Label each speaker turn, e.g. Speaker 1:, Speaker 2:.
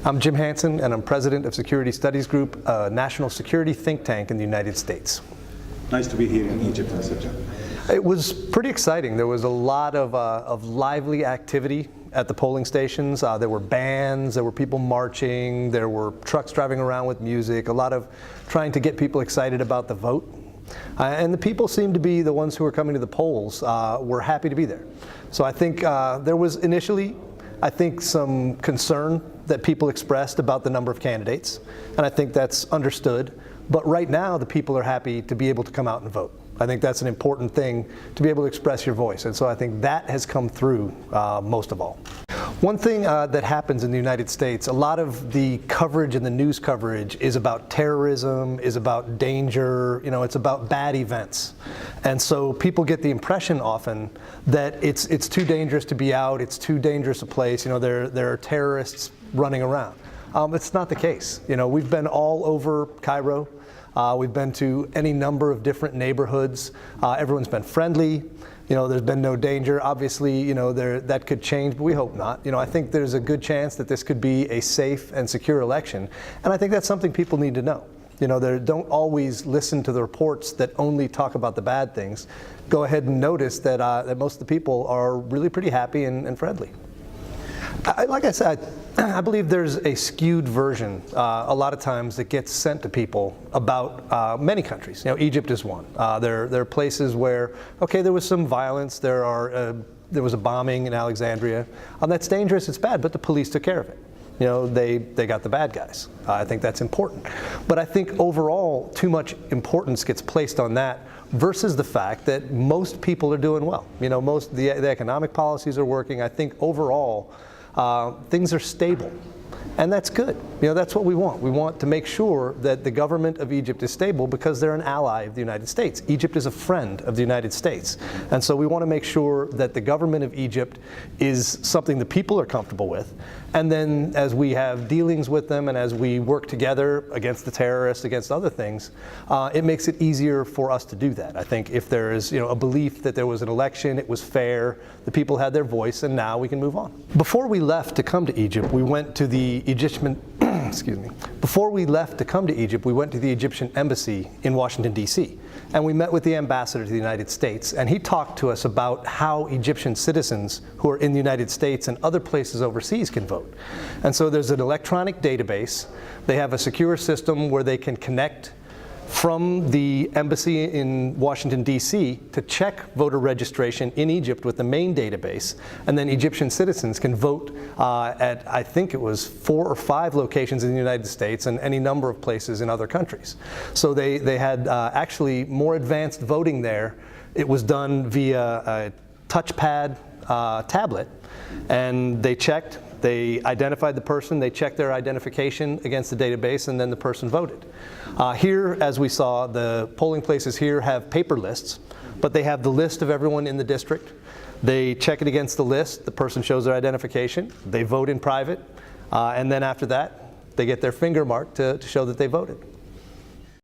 Speaker 1: I'm Jim Hansen, and I'm president of Security Studies Group, a national security think tank in the United States.
Speaker 2: Nice to be here in Egypt and such.
Speaker 1: It was pretty exciting. There was a lot of lively activity at the polling stations. There were bands, there were people marching, there were trucks driving around with music, a lot of trying to get people excited about the vote. And the people seemed to be the ones who were coming to the polls were happy to be there. So I think there was initially, I think, some concern that people expressed about the number of candidates, and I think that's understood. But right now, the people are happy to be able to come out and vote. I think that's an important thing, to be able to express your voice, and so I think that has come through most of all. One thing that happens in the United States, a lot of the coverage and the news coverage is about terrorism, is about danger, you know, it's about bad events. And so people get the impression often that it's too dangerous to be out, it's too dangerous a place, you know, there are terrorists running around. It's not the case. You know, we've been all over Cairo. We've been to any number of different neighborhoods. Everyone's been friendly. You know, there's been no danger. Obviously, you know, that could change, but we hope not. You know, I think there's a good chance that this could be a safe and secure election. And I think that's something people need to know. You know, don't always listen to the reports that only talk about the bad things. Go ahead and notice that, that most of the people are really pretty happy and friendly. Like I said, I believe there's a skewed version a lot of times that gets sent to people about many countries. You know, Egypt is one. There are places where, okay, there was some violence, there was a bombing in Alexandria. That's dangerous, it's bad, but the police took care of it. You know, they got the bad guys. I think that's important. But I think overall, too much importance gets placed on that versus the fact that most people are doing well. You know, most the economic policies are working. I think overall, things are stable, and that's good. You know, that's what we want. We want to make sure that the government of Egypt is stable because they're an ally of the United States. Egypt is a friend of the United States, and so we want to make sure that the government of Egypt is something the people are comfortable with. And then as we have dealings with them and as we work together against the terrorists, against other things, it makes it easier for us to do that. I think if there is, you know, a belief that there was an election, it was fair, the people had their voice, and now we can move on. Before we left to come to Egypt, we went to the Egyptian, excuse me. Before we left to come to Egypt, we went to the Egyptian embassy in Washington, D.C. And we met with the ambassador to the United States, and he talked to us about how Egyptian citizens who are in the United States and other places overseas can vote. And so there's an electronic database. They have a secure system where they can connect from the embassy in Washington, D.C. to check voter registration in Egypt with the main database, and then Egyptian citizens can vote at, I think it was 4 or 5 locations in the United States and any number of places in other countries. So they had actually more advanced voting there. It was done via a touchpad tablet, and they checked. They identified the person, they checked their identification against the database, and then the person voted. Here, as we saw, the polling places here have paper lists, but they have the list of everyone in the district. They check it against the list, the person shows their identification, they vote in private, and then after that, they get their finger marked to show that they voted.